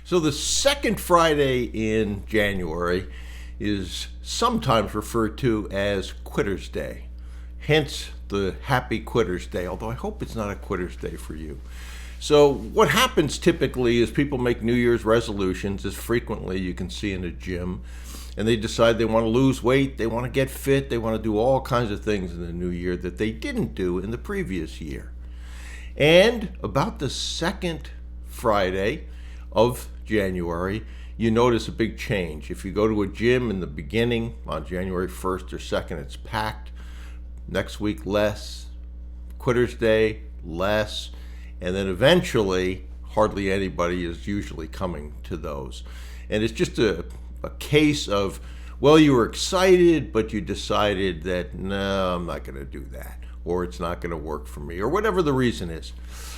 So the second Friday in January is sometimes referred to as Quitter's Day. Hence the Happy Quitter's Day, although I hope it's not a Quitter's Day for you. So what happens typically is people make New Year's resolutions, as frequently you can see in a gym, and they decide they want to lose weight, they want to get fit, they want to do all kinds of things in the new year that they didn't do in the previous year. And about the second Friday of January, you notice a big change. If you go to a gym in the beginning, on January 1st or 2nd, it's packed. Next week, less. Quitter's Day, less. And then eventually, hardly anybody is usually coming to those. And it's just a case of, well, you were excited, but you decided that, no, I'm not going to do that, or it's not going to work for me, or whatever the reason is.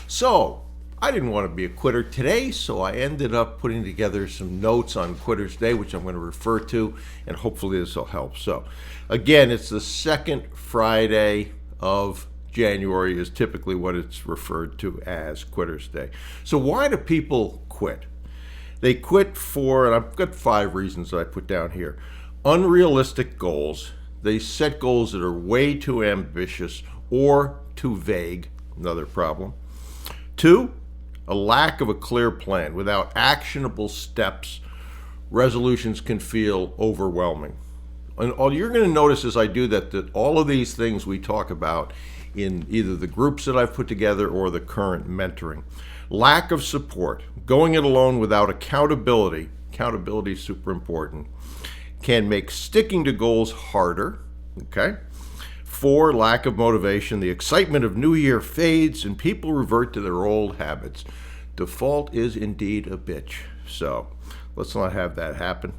So I didn't want to be a quitter today, so I ended up putting together some notes on Quitter's Day, which I'm going to refer to, and hopefully this will help. So again, it's the second Friday of January is typically what it's referred to as Quitter's Day. So why do people quit? They quit for, and I've got 5 reasons that I put down here. Unrealistic goals. They set goals that are way too ambitious or too vague, another problem. 2, a lack of a clear plan. Without actionable steps, resolutions can feel overwhelming. And all you're going to notice as I do that all of these things we talk about in either the groups that I've put together or the current mentoring. Lack of support, going it alone without accountability is super important, can make sticking to goals harder, okay? 4, lack of motivation. The excitement of New Year fades and people revert to their old habits. Default is indeed a bitch, so let's not have that happen.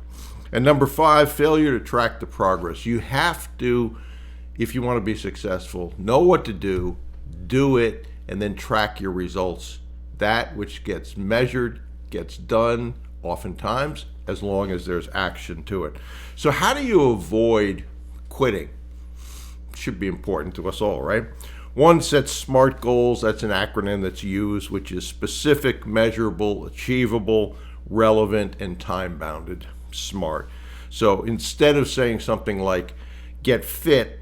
And number 5, failure to track the progress. You have to, if you want to be successful, know what to do it, and then track your results. That which gets measured gets done oftentimes, as long as there's action to it. So how do you avoid quitting? Should be important to us all, right? 1, set SMART goals. That's an acronym that's used, which is specific, measurable, achievable, relevant, and time-bounded. SMART. So instead of saying something like get fit,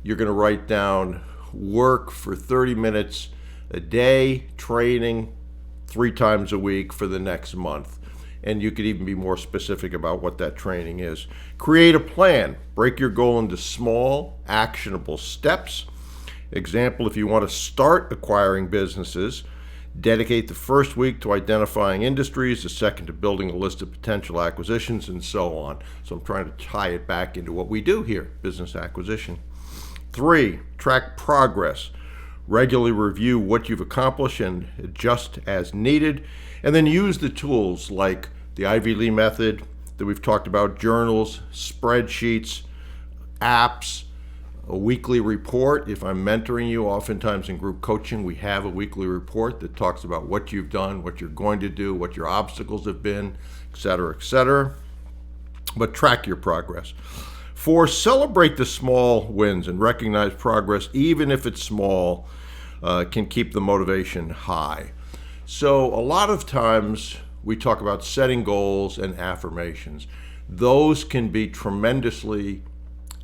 you're going to write down work for 30 minutes a day, training 3 times a week for the next month. And you could even be more specific about what that training is. Create a plan. Break your goal into small, actionable steps. Example, if you want to start acquiring businesses, dedicate the first week to identifying industries, the second to building a list of potential acquisitions, and so on. So I'm trying to tie it back into what we do here, business acquisition. 3, track progress. Regularly review what you've accomplished and adjust as needed. And then use the tools like the Ivy Lee method that we've talked about, journals, spreadsheets, apps, a weekly report. If I'm mentoring you, oftentimes in group coaching, we have a weekly report that talks about what you've done, what you're going to do, what your obstacles have been, et cetera, but track your progress. 4, celebrate the small wins and recognize progress, even if it's small, can keep the motivation high. So a lot of times we talk about setting goals and affirmations. Those can be tremendously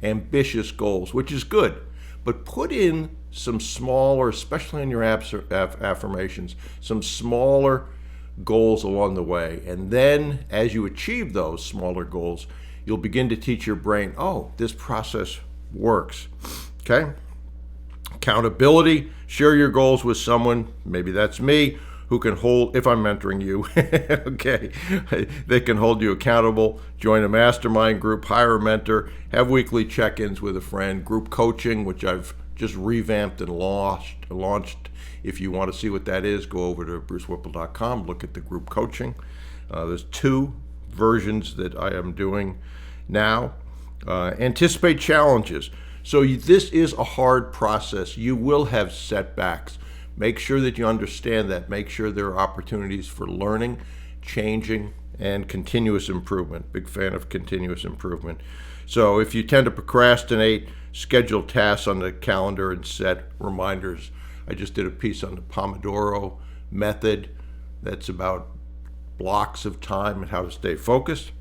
ambitious goals, which is good, but put in some smaller, especially in your affirmations, some smaller goals along the way. And then as you achieve those smaller goals, you'll begin to teach your brain, oh, this process works, okay? Accountability, share your goals with someone, maybe that's me, who can hold, if I'm mentoring you, okay, they can hold you accountable. Join a mastermind group, hire a mentor, have weekly check-ins with a friend, group coaching, which I've just revamped and launched. If you want to see what that is, go over to brucewhipple.com, look at the group coaching. There's 2 versions that I am doing now. Anticipate challenges. So this is a hard process. You will have setbacks. Make sure that you understand that. Make sure there are opportunities for learning, changing, and continuous improvement. Big fan of continuous improvement. So if you tend to procrastinate, schedule tasks on the calendar and set reminders. I just did a piece on the Pomodoro method. That's about blocks of time and how to stay focused.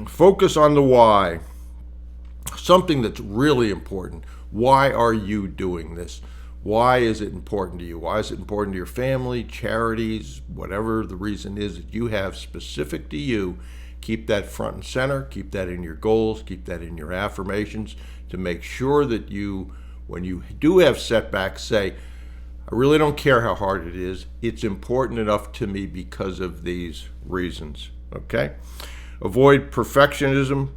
Focus on the why. Something that's really important. Why are you doing this? Why is it important to you? Why is it important to your family, charities, whatever the reason is that you have specific to you? Keep that front and center. Keep that in your goals. Keep that in your affirmations to make sure that you, when you do have setbacks, say, I really don't care how hard it is. It's important enough to me because of these reasons. Okay? Avoid perfectionism.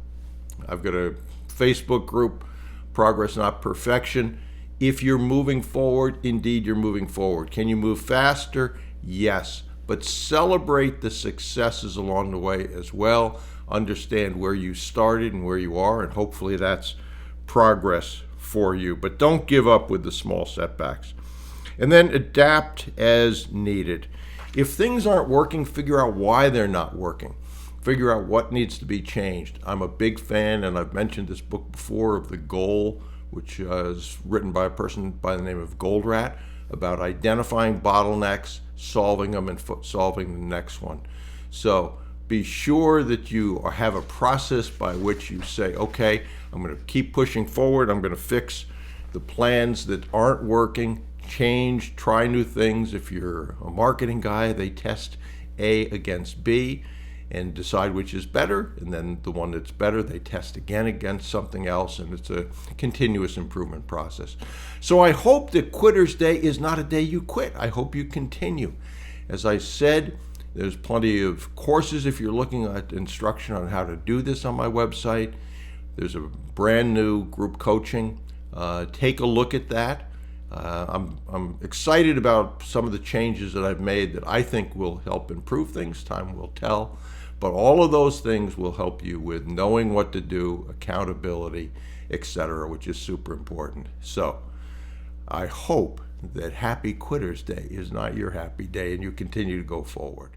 I've got a Facebook group, Progress Not Perfection. If you're moving forward, indeed you're moving forward. Can you move faster? Yes. But celebrate the successes along the way as well. Understand where you started and where you are, and hopefully that's progress for you. But don't give up with the small setbacks. And then adapt as needed. If things aren't working, figure out why they're not working. Figure out what needs to be changed. I'm a big fan, and I've mentioned this book before, of The Goal, which is written by a person by the name of Goldratt, about identifying bottlenecks, solving them, and solving the next one. So be sure that you have a process by which you say, okay, I'm going to keep pushing forward. I'm going to fix the plans that aren't working, change, try new things. If you're a marketing guy, they test A against B and decide which is better, and then the one that's better they test again against something else, and it's a continuous improvement process. So I hope that Quitter's Day is not a day you quit. I hope you continue. As I said, there's plenty of courses if you're looking at instruction on how to do this on my website. There's a brand new group coaching. Take a look at that. I'm excited about some of the changes that I've made that I think will help improve things. Time will tell. But all of those things will help you with knowing what to do, accountability, etc., which is super important. So I hope that Happy Quitter's Day is not your happy day and you continue to go forward.